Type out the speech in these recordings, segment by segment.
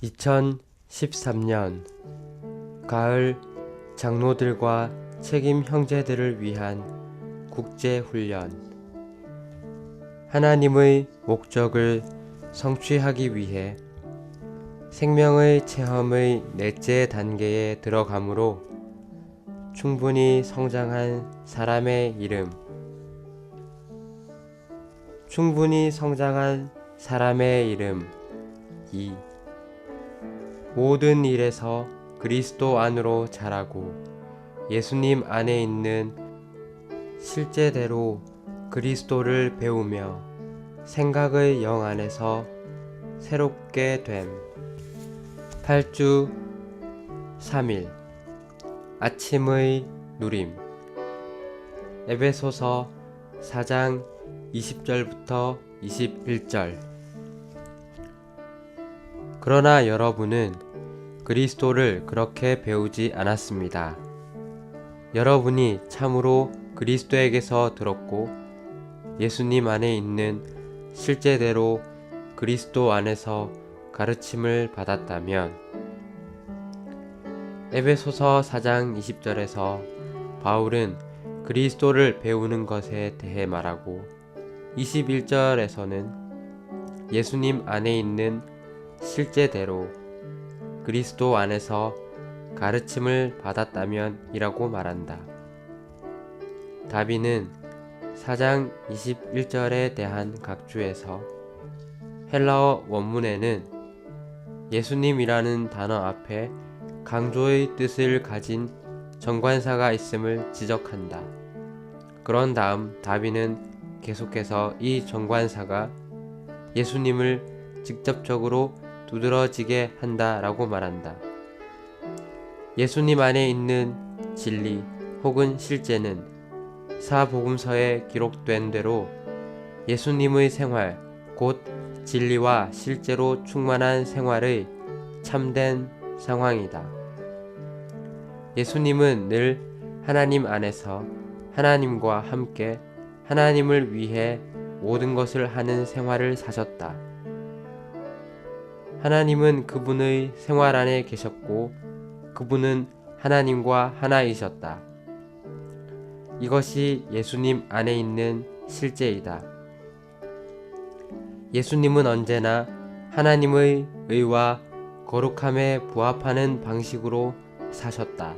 2013년 가을 장로들과 책임 형제들을 위한 국제훈련. 하나님의 목적을 성취하기 위해 생명의 체험의 넷째 단계에 들어가므로 충분히 성장한 사람의 이름. 충분히 성장한 사람의 이름 2. 모든 일에서 그리스도 안으로 자라고 예수님 안에 있는 실제대로 그리스도를 배우며 생각의 영 안에서 새롭게 됨. 8주 3일 아침의 누림. 에베소서 4장 20절부터 21절. 그러나 여러분은 그리스도를 그렇게 배우지 않았습니다. 여러분이 참으로 그리스도에게서 들었고 예수님 안에 있는 실제대로 그리스도 안에서 가르침을 받았다면. 에베소서 4장 20절에서 바울은 그리스도를 배우는 것에 대해 말하고 21절에서는 예수님 안에 있는 실제대로 그리스도 안에서 가르침을 받았다면 이라고 말한다. 다비는 4장 21절에 대한 각주에서 헬라어 원문에는 예수님이라는 단어 앞에 강조의 뜻을 가진 정관사가 있음을 지적한다. 그런 다음 다비는 계속해서 이 정관사가 예수님을 직접적으로 두드러지게 한다 라고 말한다. 예수님 안에 있는 진리 혹은 실제는 사복음서에 기록된 대로 예수님의 생활, 곧 진리와 실제로 충만한 생활의 참된 상황이다. 예수님은 늘 하나님 안에서 하나님과 함께 하나님을 위해 모든 것을 하는 생활을 사셨다. 하나님은 그분의 생활 안에 계셨고 그분은 하나님과 하나이셨다. 이것이 예수님 안에 있는 실제이다. 예수님은 언제나 하나님의 의와 거룩함에 부합하는 방식으로 사셨다.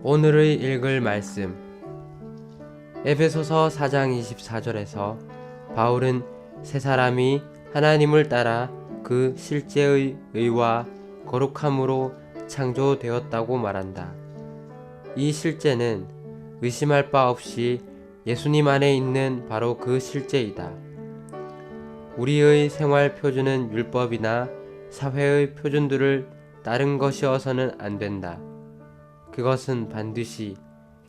오늘의 읽을 말씀. 에베소서 4장 24절에서 바울은 세 사람이 하나님을 따라 그 실제의 의와 거룩함으로 창조되었다고 말한다. 이 실제는 의심할 바 없이 예수님 안에 있는 바로 그 실제이다. 우리의 생활 표준은 율법이나 사회의 표준들을 따른 것이어서는 안 된다. 그것은 반드시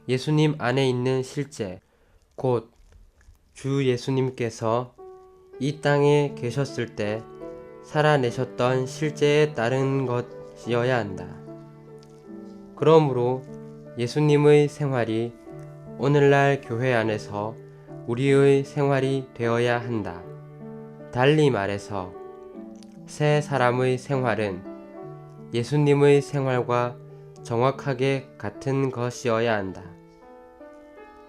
예수님 안에 있는 실제, 곧 주 예수님께서 이 땅에 계셨을 때 살아내셨던 실제에 따른 것이어야 한다. 그러므로 예수님의 생활이 오늘날 교회 안에서 우리의 생활이 되어야 한다. 달리 말해서 새 사람의 생활은 예수님의 생활과 정확하게 같은 것이어야 한다.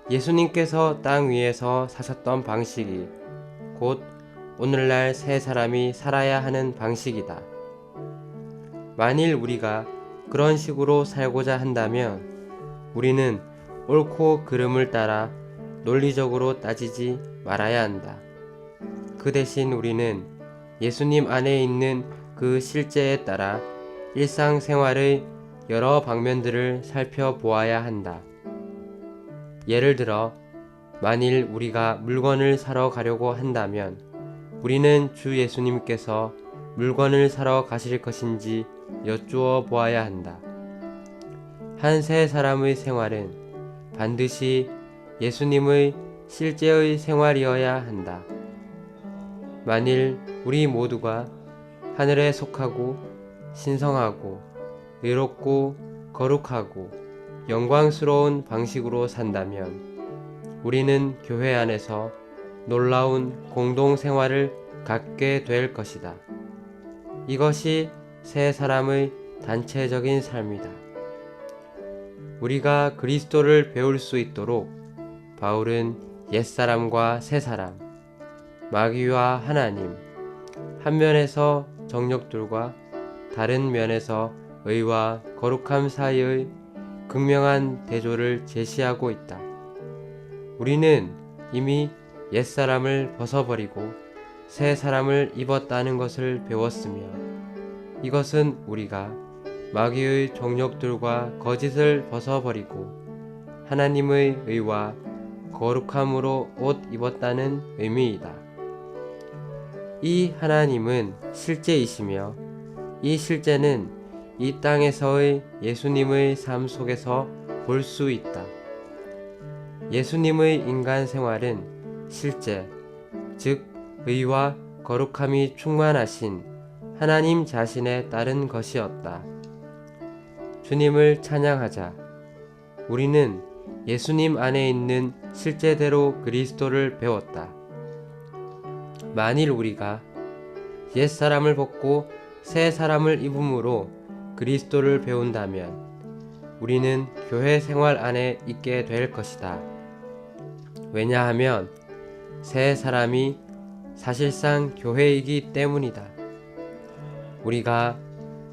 예수님께서 땅 위에서 사셨던 방식이 곧 오늘날 새 사람이 살아야 하는 방식이다. 만일 우리가 그런 식으로 살고자 한다면 우리는 옳고 그름을 따라 논리적으로 따지지 말아야 한다. 그 대신 우리는 예수님 안에 있는 그 실제에 따라 일상생활의 여러 방면들을 살펴보아야 한다. 예를 들어 만일 우리가 물건을 사러 가려고 한다면 우리는 주 예수님께서 물건을 사러 가실 것인지 여쭈어 보아야 한다. 한 세 사람의 생활은 반드시 예수님의 실제의 생활이어야 한다. 만일 우리 모두가 하늘에 속하고 신성하고 의롭고 거룩하고 영광스러운 방식으로 산다면 우리는 교회 안에서 놀라운 공동생활을 갖게 될 것이다. 이것이 새 사람의 단체적인 삶이다. 우리가 그리스도를 배울 수 있도록 바울은 옛사람과 새사람, 마귀와 하나님, 한 면에서 정욕들과 다른 면에서 의와 거룩함 사이의 극명한 대조를 제시하고 있다. 우리는 이미 옛사람을 벗어버리고 새 사람을 입었다는 것을 배웠으며, 이것은 우리가 마귀의 정욕들과 거짓을 벗어버리고 하나님의 의와 거룩함으로 옷 입었다는 의미이다. 이 하나님은 실제이시며, 이 실제는 이 땅에서의 예수님의 삶 속에서 볼 수 있다. 예수님의 인간 생활은 실제, 즉 의와 거룩함이 충만하신 하나님 자신에 따른 것이었다. 주님을 찬양하자. 우리는 예수님 안에 있는 실제대로 그리스도를 배웠다. 만일 우리가 옛사람을 벗고 새 사람을 입음으로 그리스도를 배운다면 우리는 교회 생활 안에 있게 될 것이다. 왜냐하면 새 사람이 사실상 교회이기 때문이다. 우리가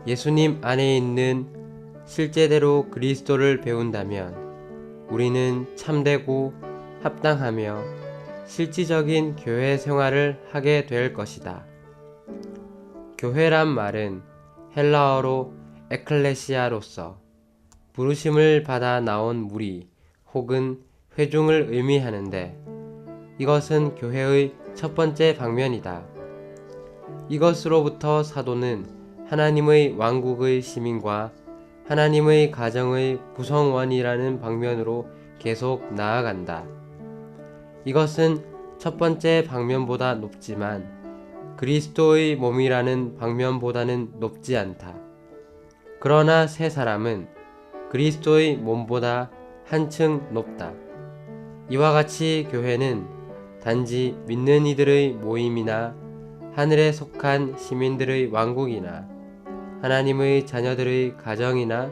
예수님 안에 있는 실제대로 그리스도를 배운다면 우리는 참되고 합당하며 실질적인 교회 생활을 하게 될 것이다. 교회란 말은 헬라어로 에클레시아로서 부르심을 받아 나온 무리 혹은 회중을 의미하는데, 이것은 교회의 첫 번째 방면이다. 이것으로부터 사도는 하나님의 왕국의 시민과 하나님의 가정의 구성원이라는 방면으로 계속 나아간다. 이것은 첫 번째 방면보다 높지만 그리스도의 몸이라는 방면보다는 높지 않다. 그러나 새 사람은 그리스도의 몸보다 한층 높다. 이와 같이 교회는 단지 믿는 이들의 모임이나 하늘에 속한 시민들의 왕국이나 하나님의 자녀들의 가정이나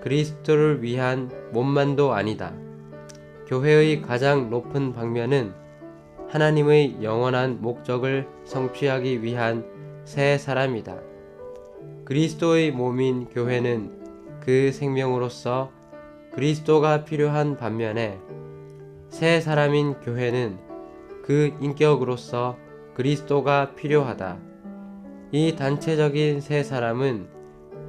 그리스도를 위한 몸만도 아니다. 교회의 가장 높은 방면은 하나님의 영원한 목적을 성취하기 위한 새 사람이다. 그리스도의 몸인 교회는 그 생명으로서 그리스도가 필요한 반면에, 새 사람인 교회는 그 인격으로서 그리스도가 필요하다. 이 단체적인 새 사람은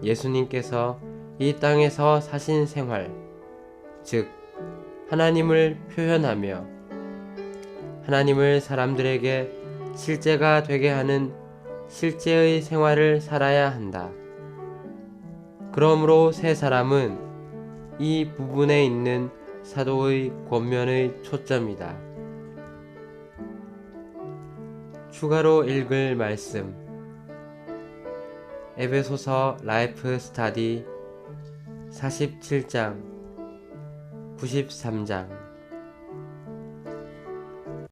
예수님께서 이 땅에서 사신 생활, 즉 하나님을 표현하며 하나님을 사람들에게 실제가 되게 하는 실제의 생활을 살아야 한다. 그러므로 새 사람은 이 부분에 있는 사도의 권면의 초점이다. 추가로 읽을 말씀, 에베소서 라이프 스타디 47장 93장